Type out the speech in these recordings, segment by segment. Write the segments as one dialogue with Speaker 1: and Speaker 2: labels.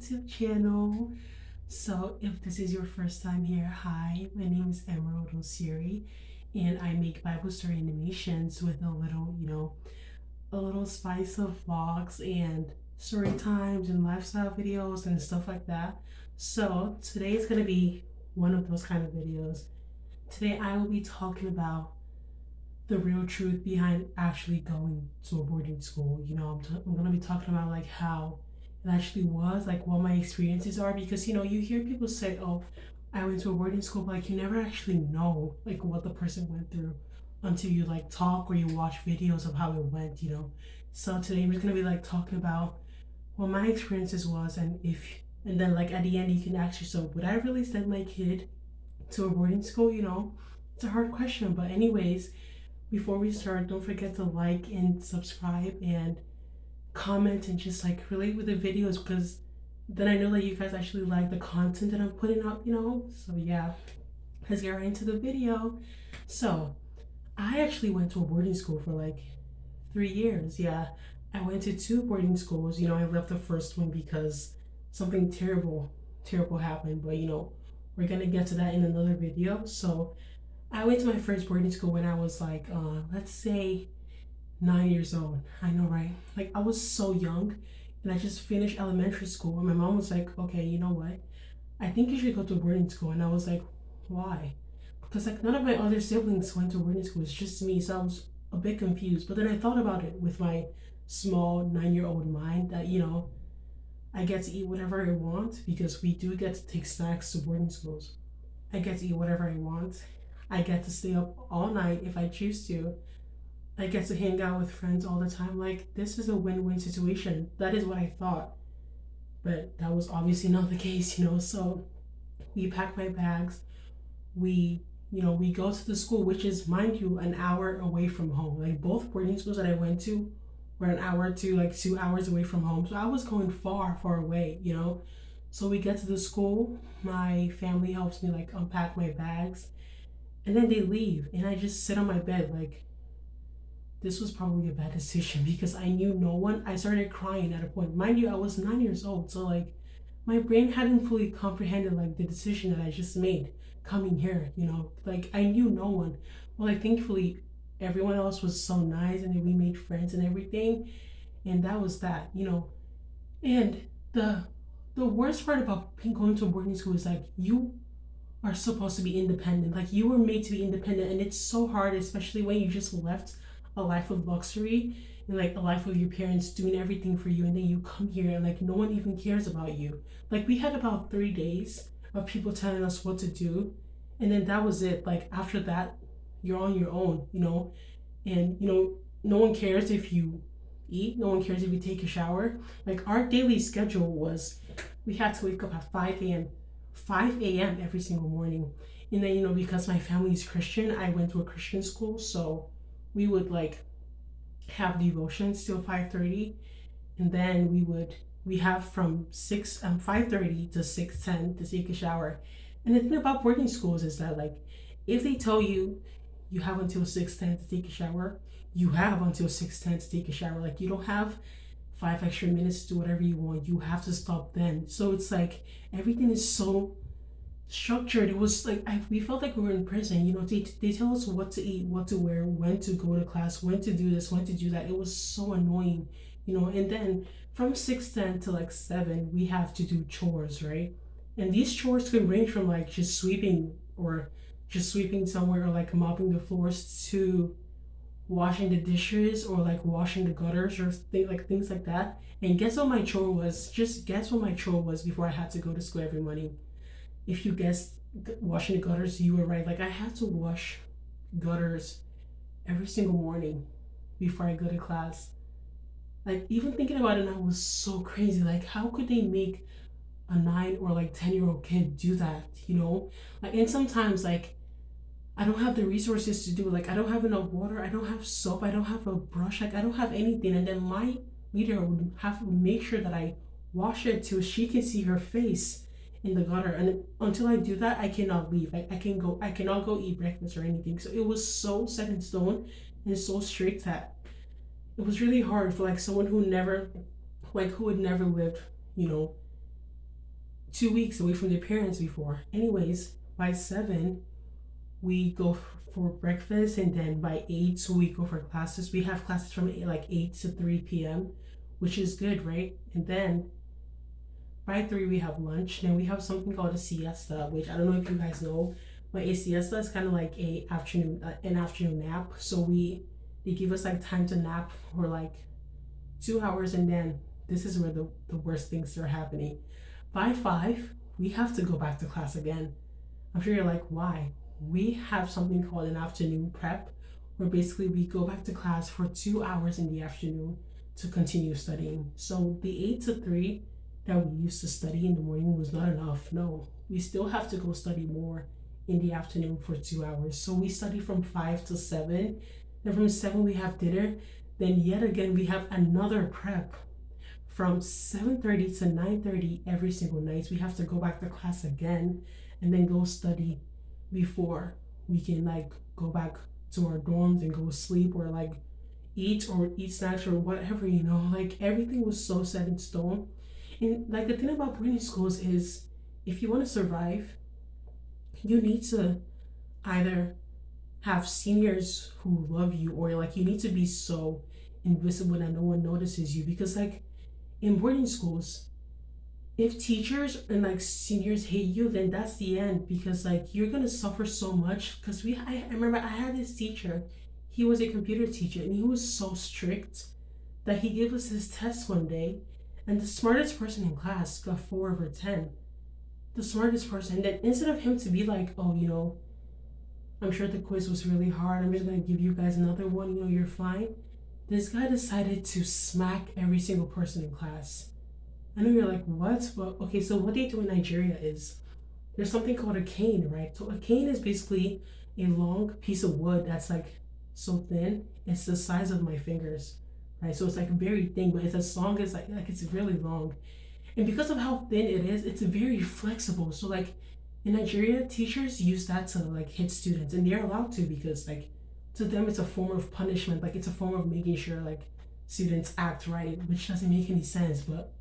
Speaker 1: YouTube channel. So if this is your first time here, hi, my name is Emerald Osiri, and I make Bible story animations with a little, a little spice of vlogs and story times and lifestyle videos and stuff like that. So today is gonna be one of those kind of videos. Today I will be talking about the real truth behind actually going to a boarding school. I'm gonna be talking about like how it actually was, like what my experiences are, because you hear people say, "Oh, I went to a boarding school," but like you never actually know like what the person went through until you like talk or you watch videos of how it went. So today we're gonna be like talking about what my experiences was, and then like at the end you can ask yourself, would I really send my kid to a boarding school? It's a hard question, but anyways, before we start, don't forget to like and subscribe and comment and just like relate with the videos, because then I know that you guys actually like the content that I'm putting up. So yeah, let's get right into the video. So I actually went to a boarding school for like 3 years. Yeah, I went to two boarding schools. I left the first one because something terrible happened, but we're gonna get to that in another video. So I went to my first boarding school when I was like, let's say 9 years old. I know, right? Like, I was so young, and I just finished elementary school. And my mom was like, okay, you know what? I think you should go to boarding school. And I was like, why? Because, like, none of my other siblings went to boarding school. It's just me. So I was a bit confused. But then I thought about it with my small 9 year old mind that, I get to eat whatever I want because we do get to take snacks to boarding schools. I get to eat whatever I want. I get to stay up all night if I choose to. I get to hang out with friends all the time. Like, this is a win win situation. That is what I thought. But that was obviously not the case. So we pack my bags. We go to the school, which is, mind you, an hour away from home. Like, both boarding schools that I went to were an hour to like 2 hours away from home. So I was going far, far away. So we get to the school. My family helps me like unpack my bags. And then they leave. And I just sit on my bed like, this was probably a bad decision because I knew no one. I started crying at a point. Mind you, I was 9 years old, so like my brain hadn't fully comprehended like the decision that I just made coming here. Like I knew no one. Well, like thankfully everyone else was so nice and then we made friends and everything. And that was that. And the worst part about going to a boarding school is like you are supposed to be independent. Like you were made to be independent, and it's so hard, especially when you just left a life of luxury and like a life of your parents doing everything for you, and then you come here and like no one even cares about you. Like we had about 3 days of people telling us what to do, and then that was it. Like after that, you're on your own. And no one cares if you eat, no one cares if you take a shower. Like our daily schedule was we had to wake up at 5 a.m. 5 a.m. every single morning. And then, because my family is Christian, I went to a Christian school. So we would like have devotions till 5:30. And then we have from 5:30 to 6:10 to take a shower. And the thing about boarding schools is that like if they tell you you have until 6:10 to take a shower, you have until 6:10 to take a shower. Like you don't have 5 extra minutes to do whatever you want. You have to stop then. So it's like everything is so structured. It was like we felt like we were in prison. They tell us what to eat, what to wear, when to go to class, when to do this, when to do that. It was so annoying. And then from 6:10 to like 7, we have to do chores, right? And these chores could range from like just sweeping somewhere, or like mopping the floors, to washing the dishes, or like washing the gutters, or things like that. And guess what my chore was? Just guess what my chore was before I had to go to school every morning. If you guessed washing the gutters, you were right. Like I had to wash gutters every single morning before I go to class. Like even thinking about it now was so crazy. Like how could they make a 9 or like 10-year-old kid do that? Like, and sometimes like I don't have the resources to do it. Like I don't have enough water, I don't have soap, I don't have a brush, like I don't have anything. And then my leader would have to make sure that I wash it till she can see her face in the gutter. And until I do that, I cannot leave. I cannot go eat breakfast or anything. So it was so set in stone and so strict that it was really hard for like someone who never, like who had never lived, you know, 2 weeks away from their parents before. Anyways, by 7, we go for breakfast, and then by 8 we go for classes. We have classes from like 8 to 3 p.m., which is good, right? And then by 3 we have lunch. Then we have something called a siesta, which I don't know if you guys know, but a siesta is kind of like an afternoon nap. So they give us like time to nap for like 2 hours, and then this is where the worst things are happening. By 5 we have to go back to class again. I'm sure you're like, why? We have something called an afternoon prep, where basically we go back to class for 2 hours in the afternoon to continue studying. So the 8 to 3 that we used to study in the morning was not enough. No, we still have to go study more in the afternoon for 2 hours. So we study from 5 to 7. Then from 7 we have dinner. Then yet again we have another prep from 7:30 to 9:30 every single night. We have to go back to class again and then go study before we can like go back to our dorms and go sleep, or like eat snacks or whatever, like everything was so set in stone. And like the thing about boarding schools is, if you want to survive, you need to either have seniors who love you, or like you need to be so invisible that no one notices you. Because like in boarding schools, if teachers and like seniors hate you, then that's the end, because like you're gonna suffer so much. Because I remember I had this teacher. He was a computer teacher, and he was so strict that he gave us this test one day, and the smartest person in class got 4/10. The smartest person. And then instead of him to be like, oh, I'm sure the quiz was really hard, I'm just gonna give you guys another one, you're fine. This guy decided to smack every single person in class. I know you're like, what? But okay, so what they do in Nigeria is there's something called a cane, right? So a cane is basically a long piece of wood that's like so thin, it's the size of my fingers, right? So it's like very thin, but it's as long as like it's really long. And because of how thin it is, it's very flexible. So like in Nigeria, teachers use that to like hit students, and they're allowed to, because like to them it's a form of punishment. Like it's a form of making sure like students act right, which doesn't make any sense. But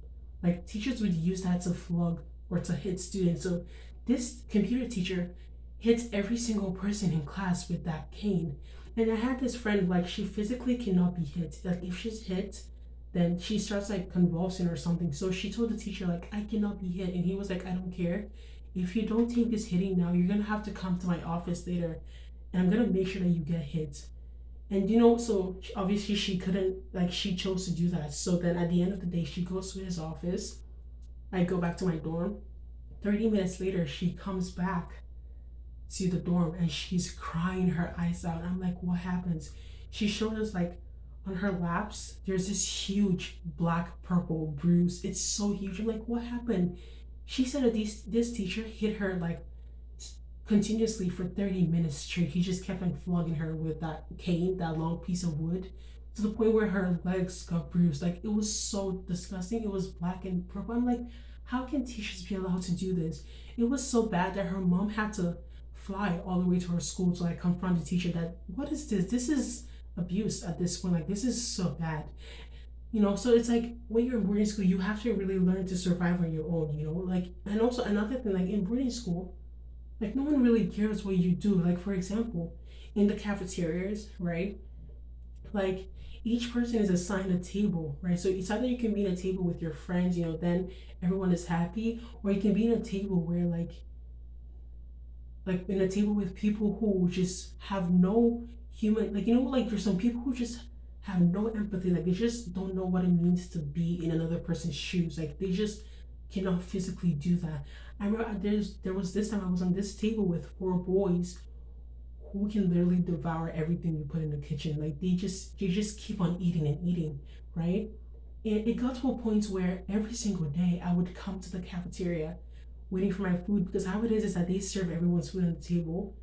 Speaker 1: like teachers would use that to flog or to hit students. So this computer teacher hits every single person in class with that cane. And I had this friend, like she physically cannot be hit. Like if she's hit, then she starts like convulsing or something. So she told the teacher, like, I cannot be hit. And he was like, I don't care. If you don't take this hitting now, you're gonna have to come to my office later, and I'm gonna make sure that you get hit. And so obviously she couldn't, like, she chose to do that. So then at the end of the day, she goes to his office. I go back to my dorm. 30 minutes later, she comes back to the dorm, and she's crying her eyes out. I'm like, what happens? She showed us like on her laps, there's this huge black purple bruise. It's so huge. I'm like, what happened? She said that this teacher hit her like continuously for 30 minutes straight. He just kept on flogging her with that cane, that long piece of wood, to the point where her legs got bruised. Like it was so disgusting. It was black and purple. I'm like, how can teachers be allowed to do this? It was so bad that her mom had to fly all the way to her school to like confront the teacher that, what is this? This is abuse at this point. Like this is so bad. So it's like when you're in boarding school, you have to really learn to survive on your own, like. And also another thing, like in boarding school, like no one really cares what you do. Like for example, in the cafeterias, right, like each person is assigned a table, right? So it's either you can be in a table with your friends, then everyone is happy, or you can be in a table where like in a table with people who just have no human, like, like there's some people who just have no empathy. Like they just don't know what it means to be in another person's shoes. Like they just cannot physically do that. I remember there was this time I was on this table with 4 boys who can literally devour everything you put in the kitchen. Like they just keep on eating and eating, right? And it got to a point where every single day I would come to the cafeteria waiting for my food, because how it is that they serve everyone's food on the table,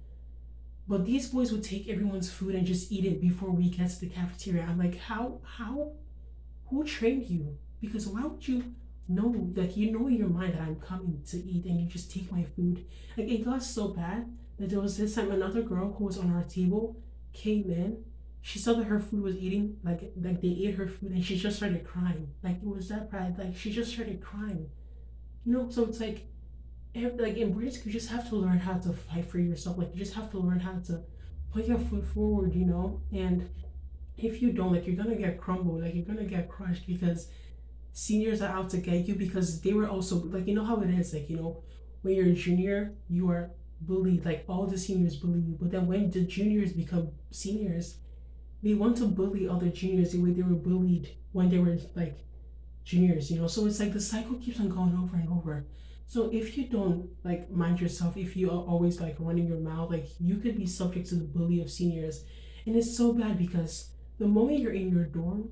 Speaker 1: but these boys would take everyone's food and just eat it before we get to the cafeteria. I'm like, who trained you? Because why would you know, like, in your mind that I'm coming to eat and you just take my food? Like it got so bad that there was this time another girl who was on our table came in. She saw that her food was eating, like they ate her food, and she just started crying. Like it was that bad. Like she just started crying. So it's like like in boarding school, you just have to learn how to fight for yourself. Like you just have to learn how to put your foot forward, you know. And if you don't, like you're gonna get crumbled, like you're gonna get crushed because seniors are out to get you because they were also like you know how it is, like you know, when you're a junior, you are bullied. Like all the seniors bully you, but then when the juniors become seniors, they want to bully other juniors the way they were bullied when they were like juniors, you know. So it's like the cycle keeps on going over and over. So if you don't like mind yourself, if you are always like running your mouth, like you could be subject to the bully of seniors. And it's so bad because the moment you're in your dorm,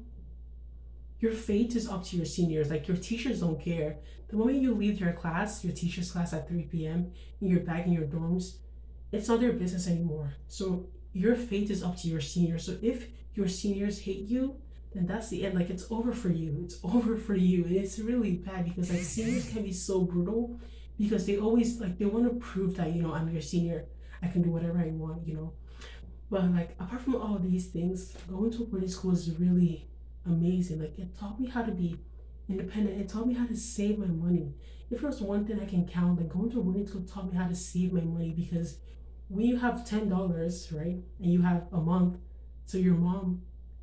Speaker 1: your fate is up to your seniors. Like your teachers don't care. The moment you leave your class, your teacher's class at 3 p.m., and you're back in your dorms, it's not their business anymore. So your fate is up to your seniors. So if your seniors hate you, then that's the end. Like it's over for you. It's over for you. And it's really bad because like seniors can be so brutal because they always like they want to prove that, you know, I'm your senior. I can do whatever I want, you know. But like apart from all these things, going to boarding school is really amazing. Like it taught me how to be independent. It taught me how to save my money. If there's one thing I can count, like going to boarding school taught me how to save my money because when you have $10, right, and you have a month, so your mom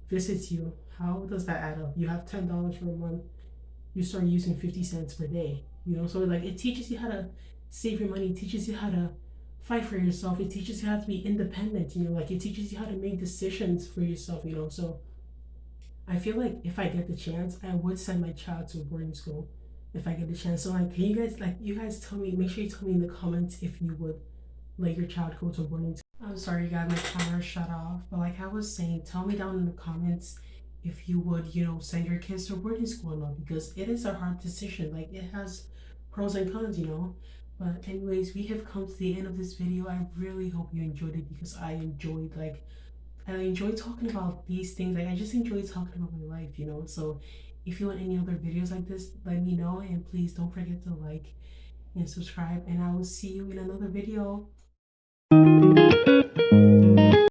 Speaker 1: visits you, how does that add up? You have $10 for a month, you start using 50 cents per day, you know? So like it teaches you how to save your money, it teaches you how to fight for yourself, it teaches you how to be independent, you know, like it teaches you how to make decisions for yourself, you know. So I feel like if I get the chance, I would send my child to a boarding school if I get the chance. So like can you guys like you guys tell me, make sure you tell me in the comments if you would let your child go to boarding school. I'm sorry, guys, my camera shut off. But like I was saying, tell me down in the comments if you would, you know, send your kids to boarding school or not, because it is a hard decision. Like it has pros and cons, you know. But anyways, we have come to the end of this video. I really hope you enjoyed it because I enjoy talking about these things. Like I just enjoy talking about my life, you know. So if you want any other videos like this, let me know, and please don't forget to like and subscribe, and I will see you in another video.